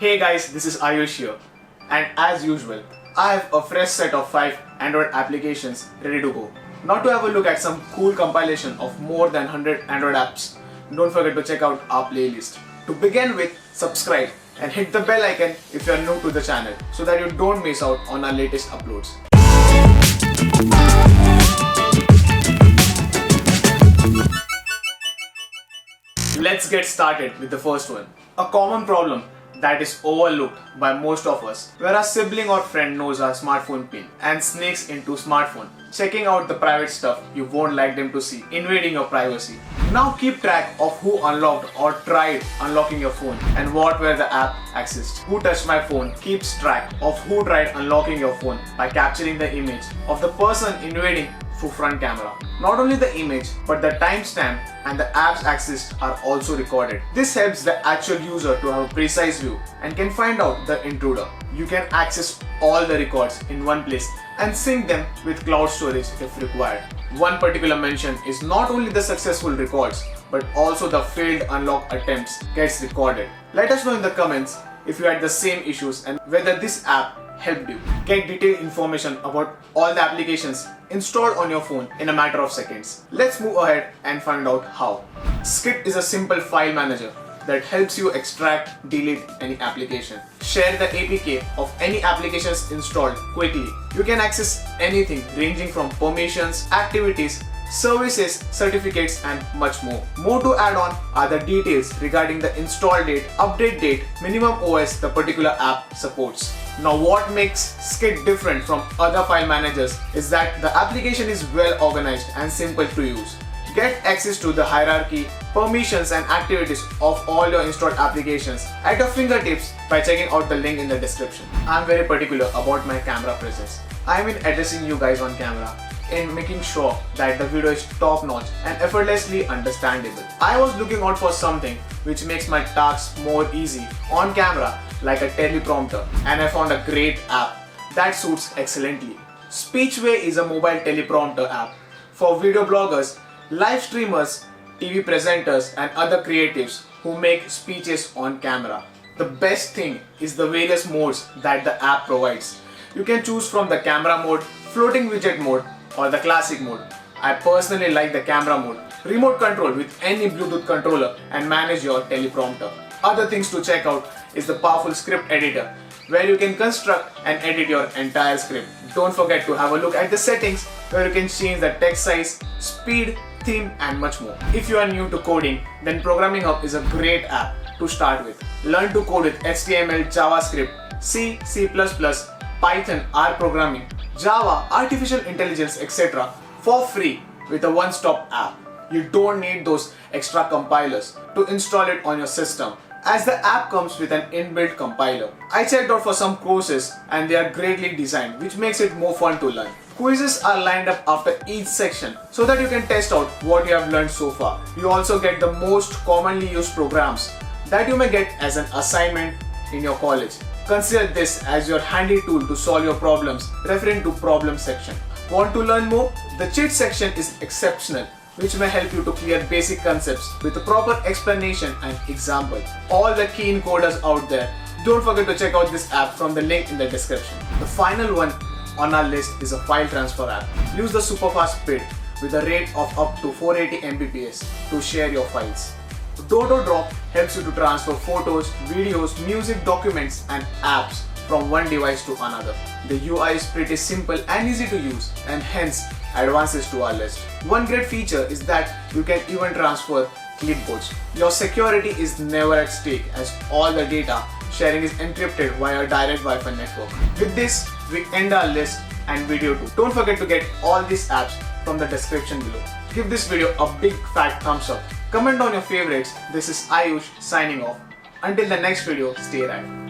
Hey guys, this is Ayush here, and as usual, I have a fresh set of 5 Android applications ready to go. Now to have a look at some cool compilation of more than 100 Android apps, don't forget to check out our playlist. To begin with, subscribe and hit the bell icon if you are new to the channel so that you don't miss out on our latest uploads. Let's get started with the first one. A common problem that is overlooked by most of us, where a sibling or friend knows our smartphone pin and sneaks into smartphone, checking out the private stuff you won't like them to see, invading your privacy. Now keep track of who unlocked or tried unlocking your phone and where the app accessed. Who Touched My Phone keeps track of who tried unlocking your phone by capturing the image of the person invading through front camera. Not only the image, but the timestamp and the app's access are also recorded. This helps the actual user to have a precise view and can find out the intruder. You can access all the records in one place and sync them with cloud storage if required. One particular mention is not only the successful records, but also the failed unlock attempts gets recorded. Let us know in the comments if you had the same issues and whether this app helped you. Get detailed information about all the applications installed on your phone in a matter of seconds. Let's move ahead and find out how. Skit is a simple file manager that helps you extract, delete any application. Share the APK of any applications installed quickly. You can access anything ranging from permissions, activities, services, certificates and much more. More to add on are the details regarding the install date, update date, minimum OS the particular app supports. Now what makes Skit different from other file managers is that the application is well organized and simple to use. Get access to the hierarchy, permissions and activities of all your installed applications at your fingertips by checking out the link in the description. I'm very particular about my camera presence. I mean addressing you guys on camera in making sure that the video is top notch and effortlessly understandable. I was looking out for something which makes my tasks more easy on camera, like a teleprompter, and I found a great app that suits excellently. Speechway is a mobile teleprompter app for video bloggers, live streamers, TV presenters and other creatives who make speeches on camera. The best thing is the various modes that the app provides. You can choose from the camera mode, floating widget mode or the classic mode. I personally like the camera mode. Remote control with any Bluetooth controller and manage your teleprompter. Other things to check out is the powerful script editor where you can construct and edit your entire script. Don't forget to have a look at the settings where you can change the text size, speed, theme and much more. If you are new to coding, then Programming Hub is a great app to start with. Learn to code with HTML, JavaScript, C, C++, Python, R programming, Java, artificial intelligence, etc. for free with a one-stop app. You don't need those extra compilers to install it on your system, as the app comes with an inbuilt compiler. I checked out for some courses and they are greatly designed, which makes it more fun to learn. Quizzes are lined up after each section so that you can test out what you have learned so far. You also get the most commonly used programs that you may get as an assignment in your college. Consider this as your handy tool to solve your problems, referring to problem section. Want to learn more? The cheat section is exceptional, which may help you to clear basic concepts with a proper explanation and example. All the keen coders out there, don't forget to check out this app from the link in the description. The final one on our list is a file transfer app. Use the super fast speed with a rate of up to 480 Mbps to share your files. Dodo Drop helps you to transfer photos, videos, music, documents and apps from one device to another. The UI is pretty simple and easy to use and hence advances to our list. One great feature is that you can even transfer clipboards. Your security is never at stake as all the data sharing is encrypted via direct Wi-Fi network. With this, we end our list and video too. Don't forget to get all these apps from the description below. Give this video a big fat thumbs up. Comment on your favorites. This is Ayush signing off. Until the next video, stay right.